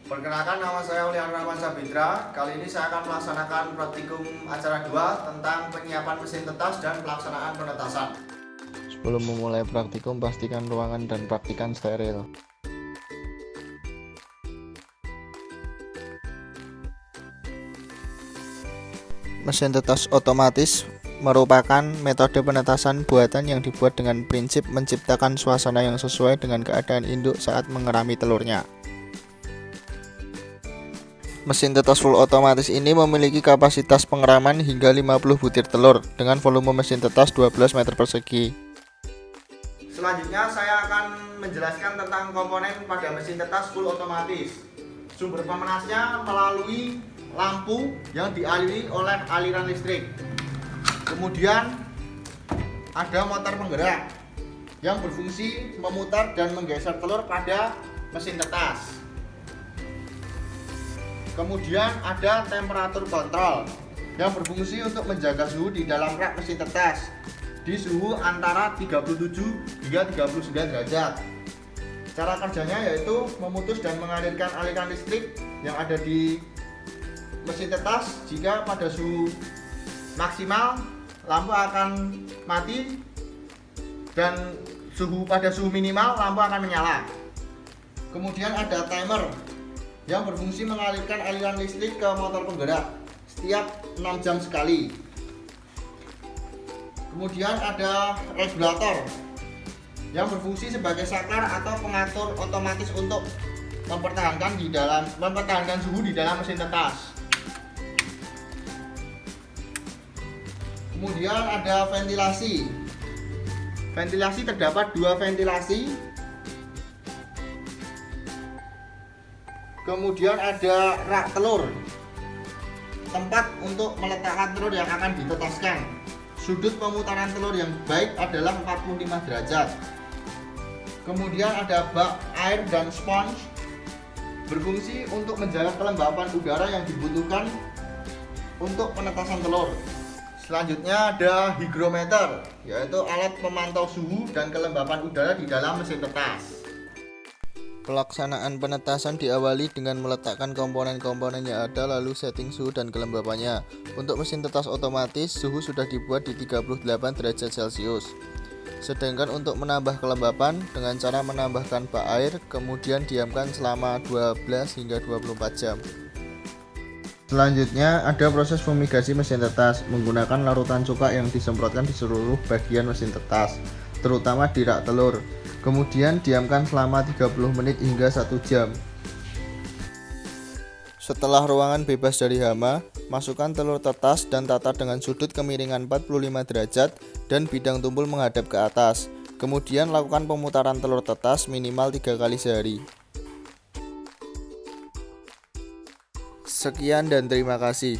Perkenalkan, nama saya Ulian Rahman Sabitra. Kali ini saya akan melaksanakan praktikum acara 2 tentang penyiapan mesin tetas dan pelaksanaan penetasan. Sebelum memulai praktikum, pastikan ruangan dan praktikan steril. Mesin tetas otomatis merupakan metode penetasan buatan yang dibuat dengan prinsip menciptakan suasana yang sesuai dengan keadaan induk saat mengerami telurnya. Mesin tetas full otomatis ini memiliki kapasitas pengeraman hingga 50 butir telur dengan volume mesin tetas 12 meter persegi. Selanjutnya saya akan menjelaskan tentang komponen pada mesin tetas full otomatis. Sumber pemanasnya melalui lampu yang dialiri oleh aliran listrik. Kemudian ada motor penggerak yang berfungsi memutar dan menggeser telur pada mesin tetas. Kemudian ada temperatur kontrol yang berfungsi untuk menjaga suhu di dalam rak mesin tetas di suhu antara 37 hingga 39 derajat. Cara kerjanya yaitu memutus dan mengalirkan aliran listrik yang ada di mesin tetas. Jika pada suhu maksimal, lampu akan mati, dan pada suhu minimal lampu akan menyala. Kemudian ada timer yang berfungsi mengalirkan aliran listrik ke motor penggerak setiap 6 jam sekali. Kemudian ada regulator yang berfungsi sebagai saklar atau pengatur otomatis untuk mempertahankan suhu di dalam mesin tetas. Kemudian ada ventilasi. Ventilasi terdapat 2 ventilasi. Kemudian ada rak telur, tempat untuk meletakkan telur yang akan ditetaskan. Sudut pemutaran telur yang baik adalah 45 derajat. Kemudian ada bak air dan spons, berfungsi untuk menjaga kelembapan udara yang dibutuhkan untuk penetasan telur. Selanjutnya ada hygrometer, yaitu alat pemantau suhu dan kelembapan udara di dalam mesin tetas. Pelaksanaan penetasan diawali dengan meletakkan komponen-komponen yang ada, lalu setting suhu dan kelembapannya. Untuk mesin tetas otomatis, suhu sudah dibuat di 38 derajat Celcius. Sedangkan untuk menambah kelembapan dengan cara menambahkan bak air, kemudian diamkan selama 12 hingga 24 jam. Selanjutnya ada proses fumigasi mesin tetas menggunakan larutan cuka yang disemprotkan di seluruh bagian mesin tetas, terutama di rak telur. Kemudian diamkan selama 30 menit hingga 1 jam. Setelah ruangan bebas dari hama, masukkan telur tetas dan tata dengan sudut kemiringan 45 derajat dan bidang tumpul menghadap ke atas. Kemudian lakukan pemutaran telur tetas minimal 3 kali sehari. Sekian dan terima kasih.